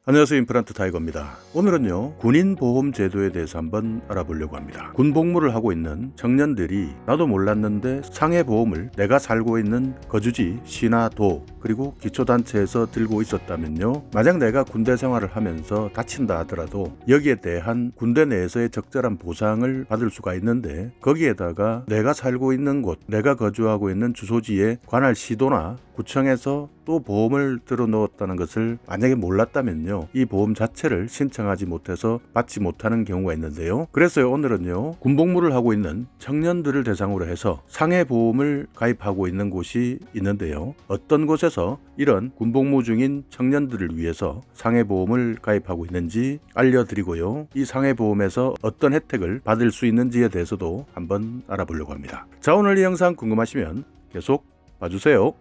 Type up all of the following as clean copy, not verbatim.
안녕하세요, 임플란트 타이거입니다. 오늘은요, 군인 보험 제도에 대해서 한번 알아보려고 합니다. 군 복무를 하고 있는 청년들이 나도 몰랐는데 상해 보험을 내가 살고 있는 거주지, 시나 도, 그리고 기초단체에서 들고 있었다면요, 만약 내가 군대 생활을 하면서 다친다 하더라도 여기에 대한 군대 내에서의 적절한 보상을 받을 수가 있는데, 거기에다가 내가 살고 있는 곳, 내가 거주하고 있는 주소지에 관할 시도나 구청에서 또 보험을 들어 넣었다는 것을 만약에 몰랐다면요, 이 보험 자체를 신청하지 못해서 받지 못하는 경우가 있는데요. 그래서 오늘은요, 군복무를 하고 있는 청년들을 대상으로 해서 상해 보험을 가입하고 있는 곳이 있는데요, 어떤 곳에서 이런 군복무 중인 청년들을 위해서 상해 보험을 가입하고 있는지 알려드리고요, 이 상해 보험에서 어떤 혜택을 받을 수 있는지에 대해서도 한번 알아보려고 합니다. 자, 오늘 이 영상 궁금하시면 계속 봐주세요.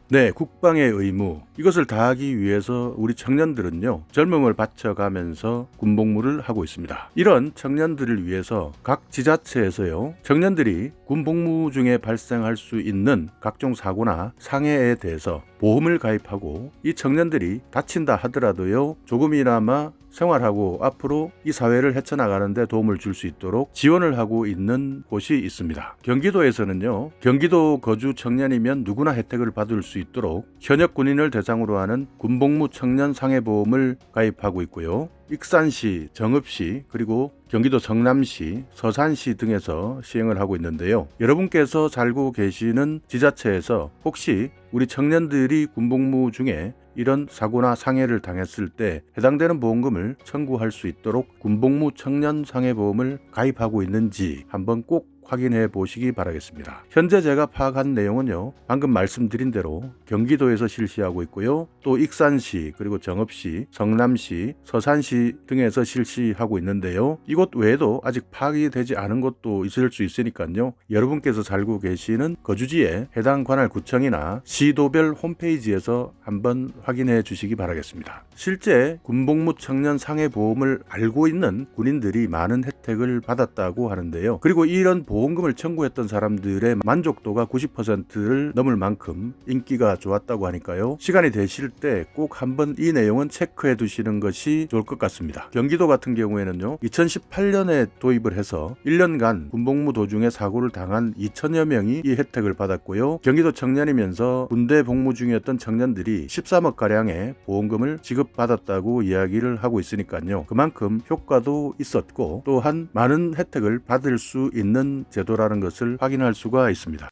네, 국방의 의무, 이것을 다하기 위해서 우리 청년들은요, 젊음을 바쳐가면서 군복무를 하고 있습니다. 이런 청년들을 위해서 각 지자체에서요, 청년들이 군복무 중에 발생할 수 있는 각종 사고나 상해에 대해서 보험을 가입하고, 이 청년들이 다친다 하더라도요, 조금이나마 생활하고 앞으로 이 사회를 헤쳐나가는데 도움을 줄 수 있도록 지원을 하고 있는 곳이 있습니다. 경기도에서는요, 경기도 거주 청년이면 누구나 혜택을 받을 수 있도록 현역 군인을 대상으로 하는 군복무 청년 상해보험을 가입하고 있고요, 익산시, 정읍시, 그리고 경기도 성남시, 서산시 등에서 시행을 하고 있는데요, 여러분께서 살고 계시는 지자체에서 혹시 우리 청년들이 군복무 중에 이런 사고나 상해를 당했을 때 해당되는 보험금을 청구할 수 있도록 군복무 청년 상해보험을 가입하고 있는지 한번 꼭 확인해 보시기 바라겠습니다. 현재 제가 파악한 내용은요, 방금 말씀드린 대로 경기도에서 실시하고 있고요, 또 익산시, 그리고 정읍시, 성남시, 서산시 등에서 실시하고 있는데요, 이곳 외에도 아직 파악이 되지 않은 곳도 있을 수 있으니까요, 여러분께서 살고 계시는 거주지에 해당 관할 구청이나 시도별 홈페이지에서 한번 확인해 주시기 바라겠습니다. 실제 군복무 청년 상해보험을 알고 있는 군인들이 많은 혜택을 받았다고 하는데요, 그리고 이런 보험금을 청구했던 사람들의 만족도가 90%를 넘을 만큼 인기가 좋았다고 하니까요, 시간이 되실 때 꼭 한번 이 내용은 체크해 두시는 것이 좋을 것 같습니다. 경기도 같은 경우에는요, 2018년에 도입을 해서 1년간 군복무 도중에 사고를 당한 2천여 명이 이 혜택을 받았고요, 경기도 청년이면서 군대 복무 중이었던 청년들이 13억가량의 보험금을 지급받았다고 이야기를 하고 있으니까요, 그만큼 효과도 있었고 또한 많은 혜택을 받을 수 있는 제도라는 것을 확인할 수가 있습니다.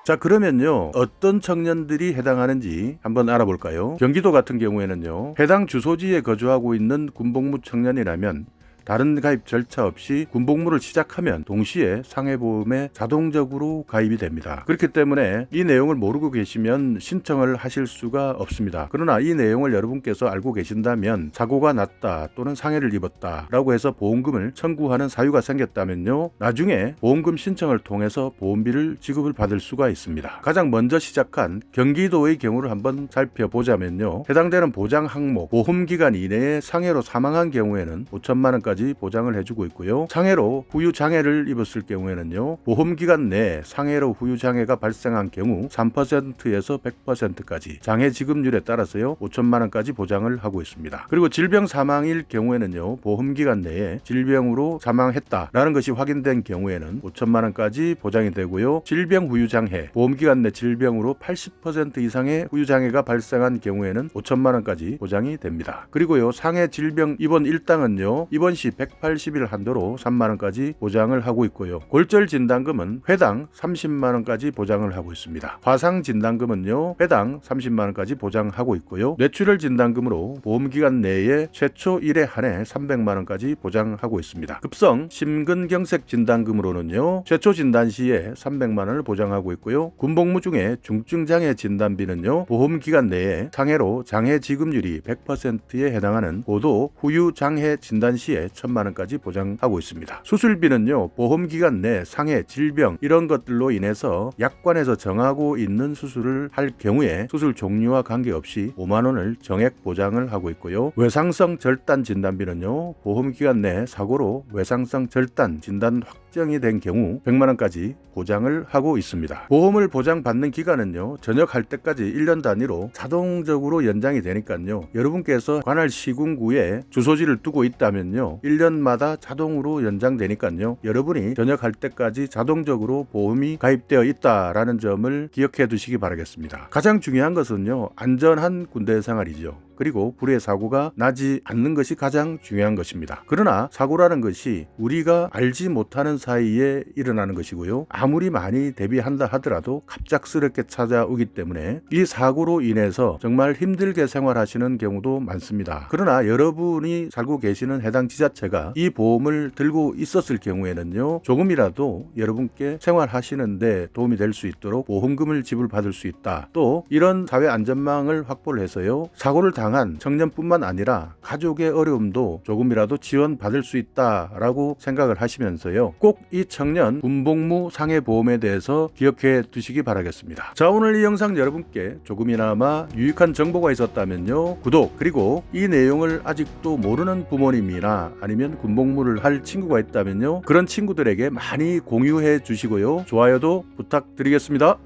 자, 그러면요, 어떤 청년들이 해당하는지 한번 알아볼까요? 경기도 같은 경우에는요, 해당 주소지에 거주하고 있는 군복무 청년이라면 다른 가입 절차 없이 군복무를 시작하면 동시에 상해보험에 자동적으로 가입이 됩니다. 그렇기 때문에 이 내용을 모르고 계시면 신청을 하실 수가 없습니다. 그러나 이 내용을 여러분께서 알고 계신다면 사고가 났다 또는 상해를 입었다 라고 해서 보험금을 청구하는 사유가 생겼다면요, 나중에 보험금 신청을 통해서 보험비를 지급을 받을 수가 있습니다. 가장 먼저 시작한 경기도의 경우를 한번 살펴보자면요, 해당되는 보장 항목, 보험기간 이내에 상해로 사망한 경우에는 5천만 원까지 보장을 해주고 있고요, 상해로 후유장애를 입었을 경우에는요, 보험기간 내에 상해로 후유장애가 발생한 경우 3%에서 100%까지 장해 지급률에 따라서요 5천만 원까지 보장을 하고 있습니다. 그리고 질병 사망일 경우에는요, 보험기간 내에 질병으로 사망했다라는 것이 확인된 경우에는 5천만 원까지 보장이 되고요, 질병 후유장애, 보험기간 내 질병으로 80% 이상의 후유장애가 발생한 경우에는 5천만 원까지 보장이 됩니다. 그리고요, 상해 질병 입원 일당은요, 입원 시 180일 한도로 3만 원까지 보장을 하고 있고요, 골절 진단금은 회당 30만 원까지 보장을 하고 있습니다. 화상 진단금은요, 회당 30만 원까지 보장하고 있고요, 뇌출혈 진단금으로 보험기간 내에 최초 1회 한해 300만 원까지 보장하고 있습니다. 급성 심근경색 진단금으로는요, 최초 진단 시에 300만 원을 보장하고 있고요, 군복무 중에 중증장애 진단비는요, 보험기간 내에 상해로 장해 지급률이 100%에 해당하는 고도 후유장애 진단 시에 1천만 원까지 보장하고 있습니다. 수술비는요, 보험기간 내 상해, 질병 이런 것들로 인해서 약관에서 정하고 있는 수술을 할 경우에 수술 종류와 관계없이 5만 원을 정액 보장을 하고 있고요, 외상성 절단 진단비는요, 보험기간 내 사고로 외상성 절단 진단 확정이 된 경우 100만 원까지 보장을 하고 있습니다. 보험을 보장받는 기간은요, 전역할 때까지 1년 단위로 자동적으로 연장이 되니까요, 여러분께서 관할 시군구에 주소지를 두고 있다면요, 1년마다 자동으로 연장되니까요, 여러분이 전역할 때까지 자동적으로 보험이 가입되어 있다라는 점을 기억해 두시기 바라겠습니다. 가장 중요한 것은요, 안전한 군대 생활이죠. 그리고 불의 사고가 나지 않는 것이 가장 중요한 것입니다. 그러나 사고라는 것이 우리가 알지 못하는 사이에 일어나는 것이고요, 아무리 많이 대비한다 하더라도 갑작스럽게 찾아오기 때문에 이 사고로 인해서 정말 힘들게 생활하시는 경우도 많습니다. 그러나 여러분이 살고 계시는 해당 지자체가 이 보험을 들고 있었을 경우에는요, 조금이라도 여러분께 생활하시는데 도움이 될 수 있도록 보험금을 지불받을 수 있다. 또 이런 사회 안전망을 확보를 해서요, 사고를 당한 청년뿐만 아니라 가족의 어려움도 조금이라도 지원받을 수 있다라고 생각을 하시면서요, 꼭 이 청년 군복무 상해보험에 대해서 기억해 두시기 바라겠습니다. 자, 오늘 이 영상 여러분께 조금이나마 유익한 정보가 있었다면요, 구독, 그리고 이 내용을 아직도 모르는 부모님이나 아니면 군복무를 할 친구가 있다면요, 그런 친구들에게 많이 공유해 주시고요, 좋아요도 부탁드리겠습니다.